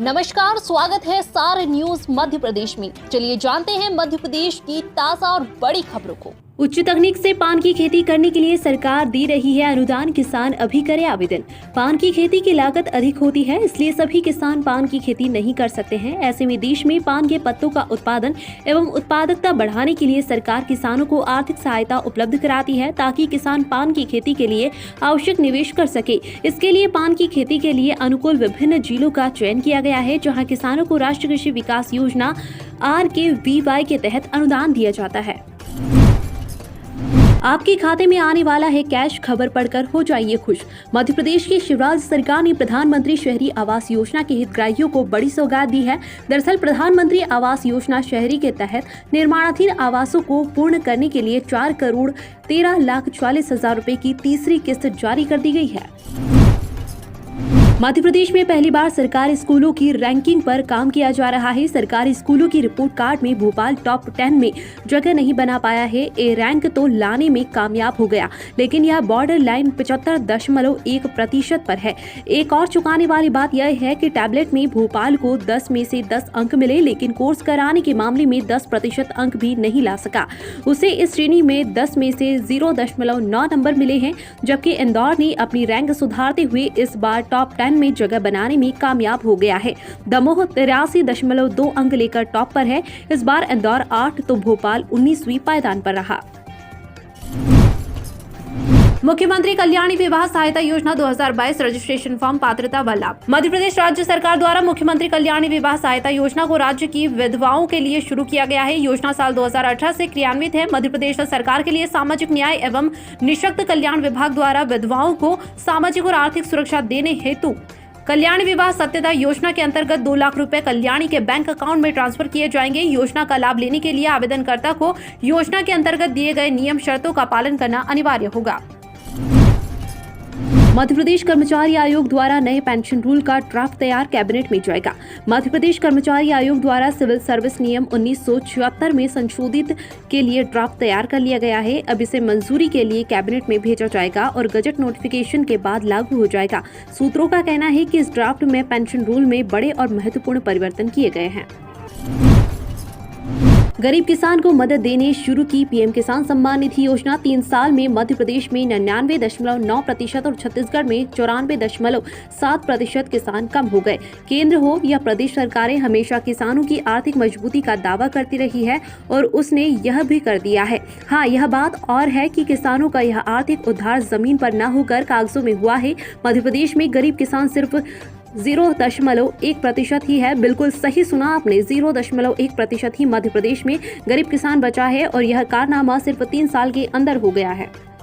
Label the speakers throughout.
Speaker 1: नमस्कार, स्वागत है सार न्यूज मध्य प्रदेश में। चलिए जानते हैं मध्य प्रदेश की ताजा और बड़ी खबरों को।
Speaker 2: उच्च तकनीक से पान की खेती करने के लिए सरकार दे रही है अनुदान, किसान अभी करे आवेदन। पान की खेती की लागत अधिक होती है, इसलिए सभी किसान पान की खेती नहीं कर सकते हैं। ऐसे में देश में पान के पत्तों का उत्पादन एवं उत्पादकता बढ़ाने के लिए सरकार किसानों को आर्थिक सहायता उपलब्ध कराती है, ताकि किसान पान की खेती के लिए आवश्यक निवेश कर सके। इसके लिए पान की खेती के लिए अनुकूल विभिन्न जिलों का चयन किया गया है, जहाँ किसानों को राष्ट्रीय कृषि विकास योजना RKVY के तहत अनुदान दिया जाता है। आपके खाते में आने वाला है कैश, खबर पढ़कर हो जाइए खुश। मध्य प्रदेश की शिवराज सरकार ने प्रधानमंत्री शहरी आवास योजना के हितग्राहियों को बड़ी सौगात दी है। दरअसल प्रधानमंत्री आवास योजना शहरी के तहत निर्माणाधीन आवासों को पूर्ण करने के लिए 4,13,40,000 रुपए की तीसरी किस्त जारी कर दी गई है। मध्य प्रदेश में पहली बार सरकारी स्कूलों की रैंकिंग पर काम किया जा रहा है। सरकारी स्कूलों की रिपोर्ट कार्ड में भोपाल टॉप 10 में जगह नहीं बना पाया है। ए रैंक तो लाने में कामयाब हो गया, लेकिन यह बॉर्डर लाइन 75.1% पर है। एक और चौंकाने वाली बात यह है कि टैबलेट में भोपाल को 10 में से 10 अंक मिले, लेकिन कोर्स कराने के मामले में 10% अंक भी नहीं ला सका। उसे इस श्रेणी में 10 में से 0.9 नंबर मिले हैं, जबकि इंदौर ने अपनी रैंक सुधारते हुए इस बार टॉप 10 में जगह बनाने में कामयाब हो गया है। दमोह 83.2 अंक लेकर टॉप पर है। इस बार इंदौर 8 तो भोपाल 19वीं पायदान पर रहा। मुख्यमंत्री कल्याणी विवाह सहायता योजना 2022 रजिस्ट्रेशन फॉर्म पात्रता व लाभ। मध्य प्रदेश राज्य सरकार द्वारा मुख्यमंत्री कल्याणी विवाह सहायता योजना को राज्य की विधवाओं के लिए शुरू किया गया है। योजना साल 2018 से क्रियान्वित है। मध्य प्रदेश सरकार के लिए सामाजिक न्याय एवं निःशक्त कल्याण विभाग द्वारा विधवाओं को सामाजिक और आर्थिक सुरक्षा देने हेतु कल्याणी विवाह सत्यता योजना के अंतर्गत 2 लाख रुपए कल्याणी के बैंक अकाउंट में ट्रांसफर किए जाएंगे। योजना का लाभ लेने के लिए आवेदनकर्ता को योजना के अंतर्गत दिए गए नियम शर्तों का पालन करना अनिवार्य होगा। मध्य प्रदेश कर्मचारी आयोग द्वारा नए पेंशन रूल का ड्राफ्ट तैयार कैबिनेट में जाएगा। मध्य प्रदेश कर्मचारी आयोग द्वारा सिविल सर्विस नियम 1976 में संशोधित के लिए ड्राफ्ट तैयार कर लिया गया है। अब इसे मंजूरी के लिए कैबिनेट में भेजा जाएगा और गजट नोटिफिकेशन के बाद लागू हो जाएगा। सूत्रों का कहना है कि इस ड्राफ्ट में पेंशन रूल में बड़े और महत्वपूर्ण परिवर्तन किए गए हैं। गरीब किसान को मदद देने शुरू की पीएम किसान सम्मान निधि योजना। 3 साल में मध्य प्रदेश में 99.9% और छत्तीसगढ़ में 94.7% किसान कम हो गए। केंद्र हो या प्रदेश सरकारें हमेशा किसानों की आर्थिक मजबूती का दावा करती रही है और उसने यह भी कर दिया है। हाँ, यह बात और है कि किसानों का यह आर्थिक उद्धार जमीन पर न होकर कागजों में हुआ है। मध्य प्रदेश में गरीब किसान सिर्फ 0.1% ही है। बिल्कुल सही सुना आपने, 0.1% ही मध्य प्रदेश में गरीब किसान बचा है और यह कारनामा सिर्फ 3 साल के अंदर हो गया है।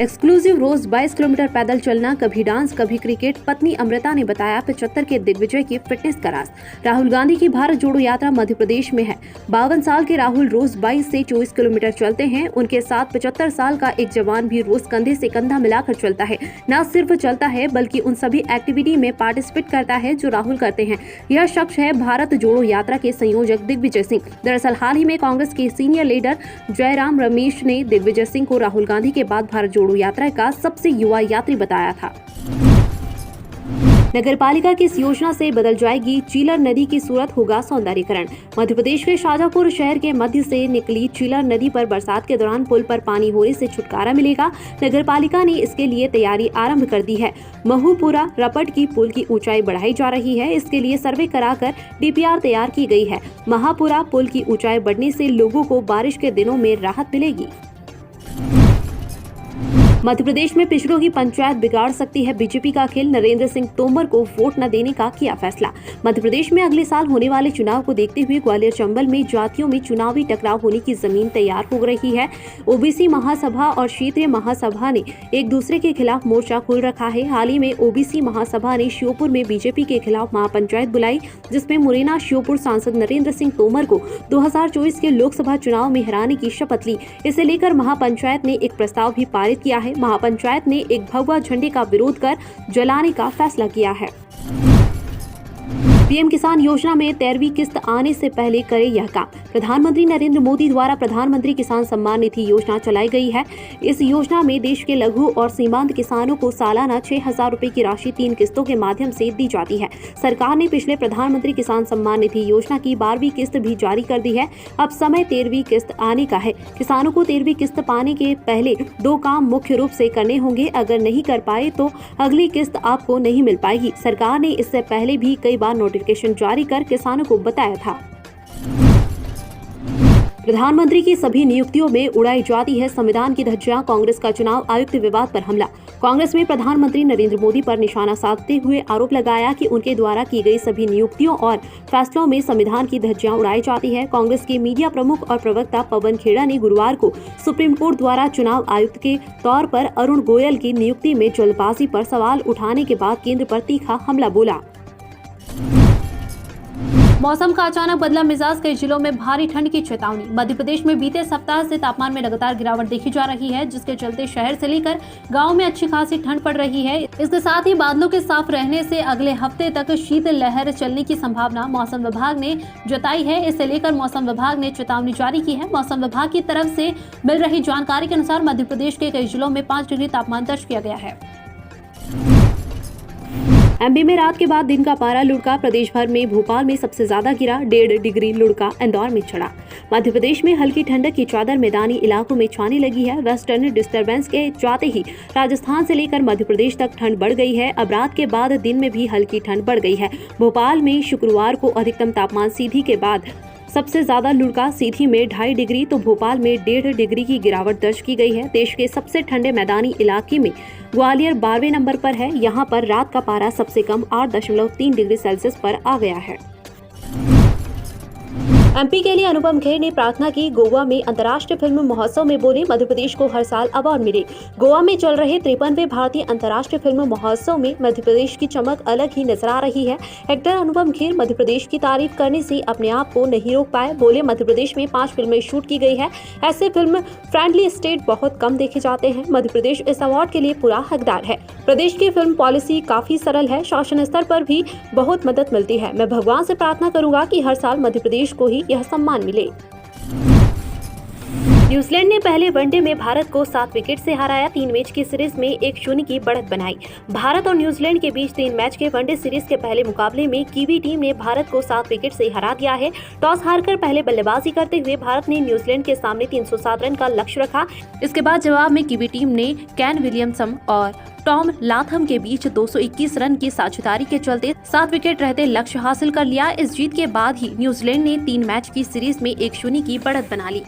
Speaker 2: एक्सक्लूसिव रोज 22 किलोमीटर पैदल चलना, कभी डांस कभी क्रिकेट, पत्नी अमृता ने बताया 75 के दिग्विजय की फिटनेस का राज। राहुल गांधी की भारत जोड़ो यात्रा मध्य प्रदेश में है। 52 साल के राहुल रोज 22 से 24 किलोमीटर चलते हैं। उनके साथ 75 साल का एक जवान भी रोज कंधे से कंधा मिलाकर चलता है। न सिर्फ चलता है बल्कि उन सभी एक्टिविटी में पार्टिसिपेट करता है जो राहुल करते हैं। यह शख्स है भारत जोड़ो यात्रा के संयोजक दिग्विजय सिंह। दरअसल हाल ही में कांग्रेस के सीनियर लीडर जयराम रमेश ने दिग्विजय सिंह को राहुल गांधी के बाद भारत जोड़ो यात्रा का सबसे युवा यात्री बताया था। नगरपालिका की इस योजना से बदल जाएगी चीलर नदी की सूरत, होगा सौंदर्यीकरण। मध्य प्रदेश के शाजापुर शहर के मध्य से निकली चीलर नदी पर बरसात के दौरान पुल पर पानी होने से छुटकारा मिलेगा। नगरपालिका ने इसके लिए तैयारी आरंभ कर दी है। महूपुरा रपट की पुल की ऊंचाई बढ़ाई जा रही है। इसके लिए सर्वे कराकर DPR तैयार की गई है। महापुरा पुल की ऊंचाई बढ़ने से लोगों को बारिश के दिनों में राहत मिलेगी। मध्य प्रदेश में पिछड़ों की पंचायत बिगाड़ सकती है बीजेपी का खेल, नरेंद्र सिंह तोमर को वोट न देने का किया फैसला। मध्य प्रदेश में अगले साल होने वाले चुनाव को देखते हुए ग्वालियर चंबल में जातियों में चुनावी टकराव होने की जमीन तैयार हो रही है। ओबीसी महासभा और क्षेत्रीय महासभा ने एक दूसरे के खिलाफ मोर्चा खोल रखा है। हाल ही में ओबीसी महासभा ने श्योपुर में बीजेपी के खिलाफ महापंचायत बुलाई, जिसमें मुरैना श्योपुर सांसद नरेंद्र सिंह तोमर को 2024 के लोकसभा चुनाव में हराने की शपथ ली। इसे लेकर महापंचायत ने एक प्रस्ताव भी पारित किया है। महापंचायत ने एक भगवा झंडे का विरोध कर जलाने का फैसला किया है। पीएम किसान योजना में 13वीं किस्त आने से पहले करे यह काम। प्रधानमंत्री नरेंद्र मोदी द्वारा प्रधानमंत्री किसान सम्मान निधि योजना चलाई गई है। इस योजना में देश के लघु और सीमांत किसानों को सालाना 6,000 रुपए की राशि 3 किस्तों के माध्यम से दी जाती है। सरकार ने पिछले प्रधानमंत्री किसान सम्मान निधि योजना की 12वीं किस्त भी जारी कर दी है। अब समय 13वीं किस्त आने का है। किसानों को 13वीं किस्त पाने के पहले 2 काम मुख्य रूप से करने होंगे। अगर नहीं कर पाए तो अगली किस्त आपको नहीं मिल पाएगी। सरकार ने इससे पहले भी कई बार नोटिफिकेशन जारी कर किसानों को बताया था। प्रधानमंत्री की सभी नियुक्तियों में उड़ाई जाती है संविधान की धज्जियां। कांग्रेस का चुनाव आयुक्त विवाद पर हमला। कांग्रेस में प्रधानमंत्री नरेंद्र मोदी पर निशाना साधते हुए आरोप लगाया कि उनके द्वारा की गई सभी नियुक्तियों और फैसलों में संविधान की धज्जियां उड़ाई जाती है। कांग्रेस के मीडिया प्रमुख और प्रवक्ता पवन खेड़ा ने गुरुवार को सुप्रीम कोर्ट द्वारा चुनाव आयुक्त के तौर पर अरुण गोयल की नियुक्ति में जल्दबाजी पर सवाल उठाने के बाद केंद्र पर तीखा हमला बोला। मौसम का अचानक बदला मिजाज, कई जिलों में भारी ठंड की चेतावनी। मध्य प्रदेश में बीते सप्ताह से तापमान में लगातार गिरावट देखी जा रही है, जिसके चलते शहर से लेकर गांव में अच्छी खासी ठंड पड़ रही है। इसके साथ ही बादलों के साफ रहने से अगले हफ्ते तक शीत लहर चलने की संभावना मौसम विभाग ने जताई है। इसे लेकर मौसम विभाग ने चेतावनी जारी की है। मौसम विभाग की तरफ से मिल रही जानकारी के अनुसार मध्य प्रदेश के कई जिलों में 5 डिग्री तापमान दर्ज किया गया है। एमपी में रात के बाद दिन का पारा लुढ़का। प्रदेश भर में भोपाल में सबसे ज्यादा गिरा, 1.5 डिग्री लुढ़का इंदौर में चढ़ा। मध्य प्रदेश में हल्की ठंडक की चादर मैदानी इलाकों में छाने लगी है। वेस्टर्न डिस्टर्बेंस के जाते ही राजस्थान से लेकर मध्य प्रदेश तक ठंड बढ़ गई है। अब रात के बाद दिन में भी हल्की ठंड बढ़ गई है। भोपाल में शुक्रवार को अधिकतम तापमान सीधी के बाद सबसे ज्यादा लुढ़का सीधी में 2.5 डिग्री तो भोपाल में 1.5 डिग्री की गिरावट दर्ज की गई है। देश के सबसे ठंडे मैदानी इलाके में ग्वालियर 12वें नंबर पर है। यहाँ पर रात का पारा सबसे कम 8.3 डिग्री सेल्सियस पर आ गया है। एमपी के लिए अनुपम खेर ने प्रार्थना की। गोवा में अंतर्राष्ट्रीय फिल्म महोत्सव में बोले, मध्य प्रदेश को हर साल अवार्ड मिले। गोवा में चल रहे 53वें भारतीय अंतर्राष्ट्रीय फिल्म महोत्सव में मध्य प्रदेश की चमक अलग ही नजर आ रही है। एक्टर अनुपम खेर मध्य प्रदेश की तारीफ करने से अपने आप को नहीं रोक पाए। बोले, मध्य प्रदेश में 5 फिल्में शूट की गई है। ऐसे फिल्म फ्रेंडली स्टेट बहुत कम देखे जाते हैं। मध्य प्रदेश इस अवार्ड के लिए पूरा हकदार है। प्रदेश की फिल्म पॉलिसी काफी सरल है। शासन स्तर पर भी बहुत मदद मिलती है। मैं भगवान से प्रार्थना करूंगा कि हर साल मध्य प्रदेश को ही यह सम्मान मिले। न्यूजीलैंड ने पहले वनडे में भारत को 7 विकेट से हराया। 3 मैच की सीरीज में 1-0 की बढ़त बनाई। भारत और न्यूजीलैंड के बीच 3 मैच के वनडे सीरीज के पहले मुकाबले में कीवी टीम ने भारत को 7 विकेट से हरा दिया है। टॉस हारकर पहले बल्लेबाजी करते हुए भारत ने न्यूजीलैंड के सामने 307 रन का लक्ष्य रखा। इसके बाद जवाब में कीवी टीम ने कैन विलियमसन और टॉम लाथम के बीच 221 रन की साझेदारी के चलते 7 विकेट रहते लक्ष्य हासिल कर लिया। इस जीत के बाद ही न्यूजीलैंड ने 3 मैच की सीरीज में 1-0 की बढ़त बना ली।